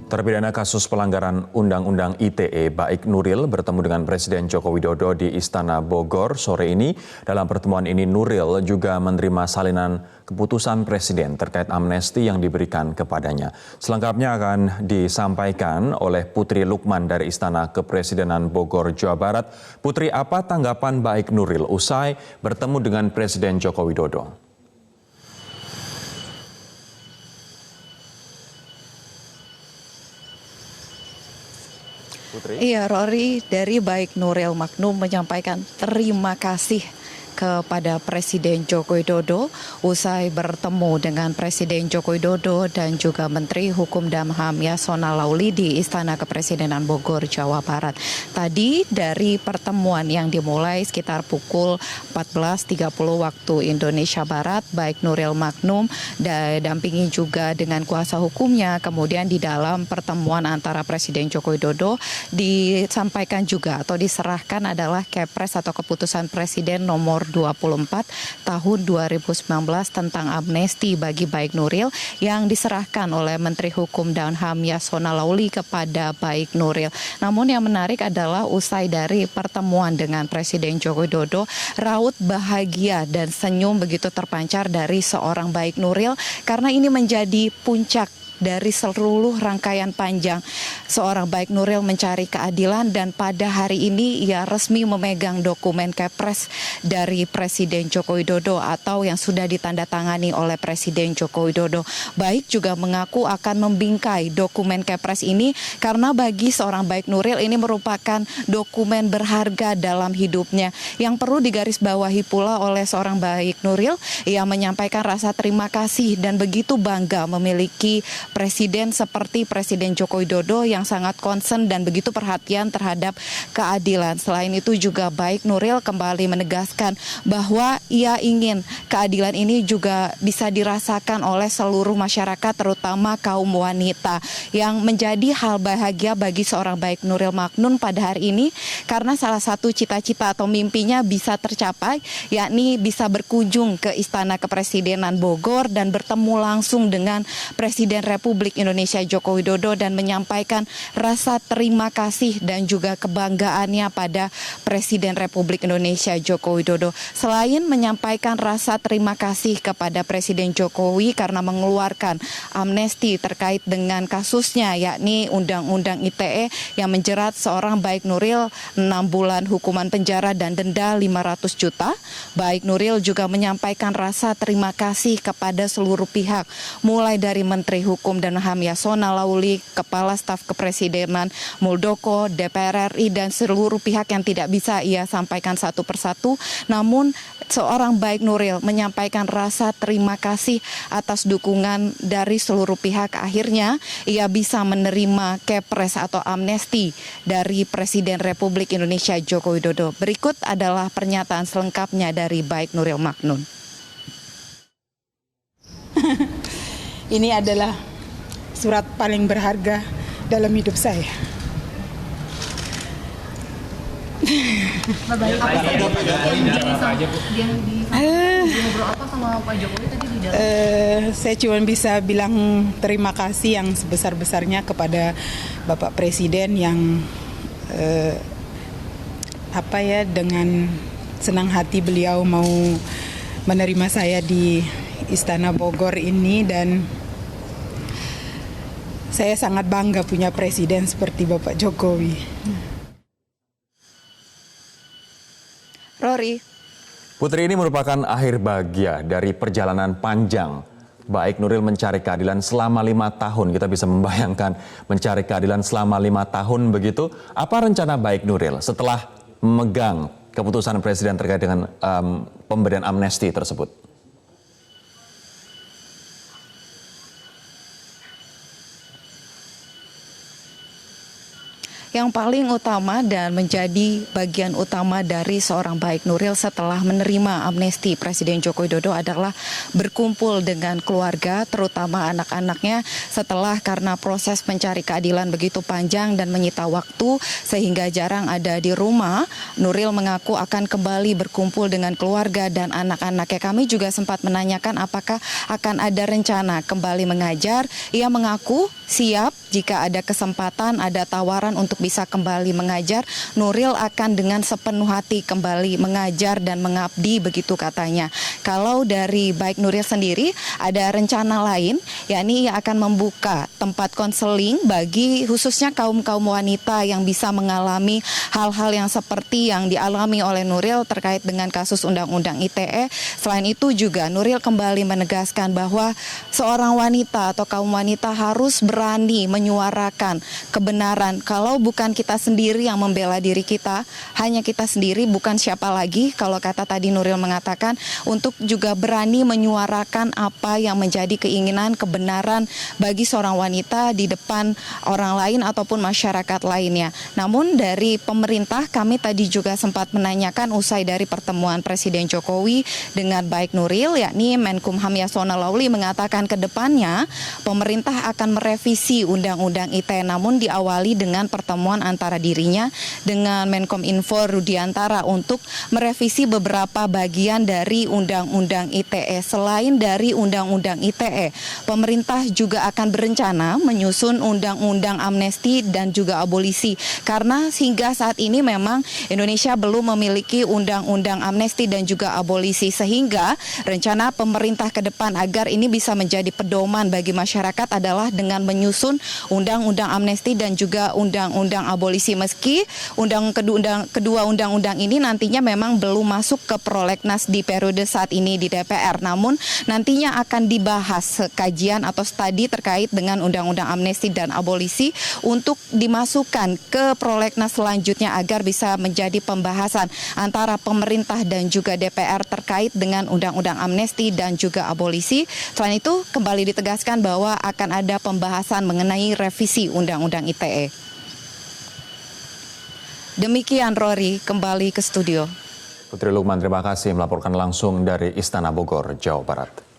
Terpidana kasus pelanggaran Undang-Undang ITE Baik Nuril bertemu dengan Presiden Joko Widodo di Istana Bogor sore ini. Dalam pertemuan ini Nuril juga menerima salinan keputusan Presiden terkait amnesti yang diberikan kepadanya. Selengkapnya akan disampaikan oleh Putri Lukman dari Istana Kepresidenan Bogor, Jawa Barat. Putri, apa tanggapan Baik Nuril usai bertemu dengan Presiden Joko Widodo? Putri? Iya, Rory, dari Baik Nuril Magnum menyampaikan terima kasih kepada Presiden Joko Widodo usai bertemu dengan Presiden Joko Widodo dan juga Menteri Hukum dan HAM Yasona Laoly di Istana Kepresidenan Bogor, Jawa Barat. Tadi dari pertemuan yang dimulai sekitar pukul 14.30 waktu Indonesia Barat, Baik Nuril Magnum didampingi juga dengan kuasa hukumnya. Kemudian di dalam pertemuan antara Presiden Joko Widodo disampaikan juga atau diserahkan adalah Kepres atau keputusan Presiden nomor 24 tahun 2019 tentang amnesti bagi Baik Nuril yang diserahkan oleh Menteri Hukum dan HAM Yasona Laoly kepada Baik Nuril. Namun yang menarik adalah usai dari pertemuan dengan Presiden Joko Widodo, raut bahagia dan senyum begitu terpancar dari seorang Baik Nuril karena ini menjadi puncak dari seluruh rangkaian panjang seorang Baik Nuril mencari keadilan, dan pada hari ini ia resmi memegang dokumen Kepres dari Presiden Joko Widodo atau yang sudah ditandatangani oleh Presiden Joko Widodo. Baik juga mengaku akan membingkai dokumen Kepres ini karena bagi seorang Baik Nuril ini merupakan dokumen berharga dalam hidupnya. Yang perlu digarisbawahi pula oleh seorang Baik Nuril, ia menyampaikan rasa terima kasih dan begitu bangga memiliki Presiden seperti Presiden Joko Widodo yang sangat concern dan begitu perhatian terhadap keadilan. Selain itu juga Baik Nuril kembali menegaskan bahwa ia ingin keadilan ini juga bisa dirasakan oleh seluruh masyarakat, terutama kaum wanita, yang menjadi hal bahagia bagi seorang Baik Nuril Magnum pada hari ini karena salah satu cita-cita atau mimpinya bisa tercapai, yakni bisa berkunjung ke Istana Kepresidenan Bogor dan bertemu langsung dengan Presiden Republik Indonesia Joko Widodo dan menyampaikan rasa terima kasih dan juga kebanggaannya pada Presiden Republik Indonesia Joko Widodo. Selain menyampaikan rasa terima kasih kepada Presiden Jokowi karena mengeluarkan amnesti terkait dengan kasusnya, yakni Undang-Undang ITE yang menjerat seorang Baik Nuril 6 bulan hukuman penjara dan denda 500 juta. Baik Nuril juga menyampaikan rasa terima kasih kepada seluruh pihak, mulai dari Menteri Hukum dan HAM Yasona Laoly, Kepala Staf Kepresidenan Muldoko, DPR RI, dan seluruh pihak yang tidak bisa ia sampaikan satu persatu. Namun seorang Baik Nuril menyampaikan rasa terima kasih atas dukungan dari seluruh pihak. Akhirnya ia bisa menerima Kepres atau amnesti dari Presiden Republik Indonesia Joko Widodo. Berikut adalah pernyataan selengkapnya dari Baik Nuril Magnum. Ini adalah surat paling berharga dalam hidup saya. Saya cuma bisa bilang terima kasih yang sebesar-besarnya kepada Bapak Presiden yang dengan senang hati beliau mau menerima saya di Istana Bogor ini, dan saya sangat bangga punya presiden seperti Bapak Jokowi. Rory. Putri, ini merupakan akhir bahagia dari perjalanan panjang Baik Nuril mencari keadilan selama 5 tahun. Kita bisa membayangkan mencari keadilan selama 5 tahun begitu. Apa rencana Baik Nuril setelah memegang keputusan Presiden terkait dengan pemberian amnesti tersebut? Yang paling utama dan menjadi bagian utama dari seorang Baik Nuril setelah menerima amnesti Presiden Joko Widodo adalah berkumpul dengan keluarga, terutama anak-anaknya, setelah karena proses mencari keadilan begitu panjang dan menyita waktu sehingga jarang ada di rumah. Nuril mengaku akan kembali berkumpul dengan keluarga dan anak-anaknya. Kami juga sempat menanyakan apakah akan ada rencana kembali mengajar. Ia mengaku siap jika ada kesempatan, ada tawaran untuk bisa kembali mengajar, Nuril akan dengan sepenuh hati kembali mengajar dan mengabdi, begitu katanya. Kalau dari baik Nuril sendiri ada rencana lain, yakni ia akan membuka tempat konseling bagi khususnya kaum-kaum wanita yang bisa mengalami hal-hal yang seperti yang dialami oleh Nuril terkait dengan kasus Undang-Undang ITE. Selain itu juga Nuril kembali menegaskan bahwa seorang wanita atau kaum wanita harus berani menyuarakan kebenaran. Kalau bukan kita sendiri yang membela diri kita, hanya kita sendiri, bukan siapa lagi, kalau kata tadi Nuril mengatakan, untuk juga berani menyuarakan apa yang menjadi keinginan kebenaran bagi seorang wanita di depan orang lain ataupun masyarakat lainnya. Namun dari pemerintah, kami tadi juga sempat menanyakan usai dari pertemuan Presiden Jokowi dengan baik Nuril, yakni Menkumham Yasona Lawli mengatakan ke depannya pemerintah akan merevisi Undang-Undang ITE, namun diawali dengan pertemuan antara dirinya dengan Menkominfo Rudiantara untuk merevisi beberapa bagian dari Undang-Undang ITE. Selain dari Undang-Undang ITE, pemerintah juga akan berencana menyusun Undang-Undang Amnesti dan juga Abolisi, karena hingga saat ini memang Indonesia belum memiliki Undang-Undang Amnesti dan juga Abolisi, sehingga rencana pemerintah ke depan agar ini bisa menjadi pedoman bagi masyarakat adalah dengan menyusun Undang-Undang Amnesti dan juga Undang-Undang Abolisi. Meski kedua undang-undang ini nantinya memang belum masuk ke prolegnas di periode saat ini di DPR, namun nantinya akan dibahas kajian atau studi terkait dengan Undang-Undang Amnesti dan Abolisi untuk dimasukkan ke prolegnas selanjutnya agar bisa menjadi pembahasan antara pemerintah dan juga DPR terkait dengan Undang-Undang Amnesti dan juga Abolisi. Selain itu, kembali ditegaskan bahwa akan ada pembahasan mengenai revisi Undang-Undang ITE. Demikian Rory, kembali ke studio. Putri Lukman, terima kasih melaporkan langsung dari Istana Bogor, Jawa Barat.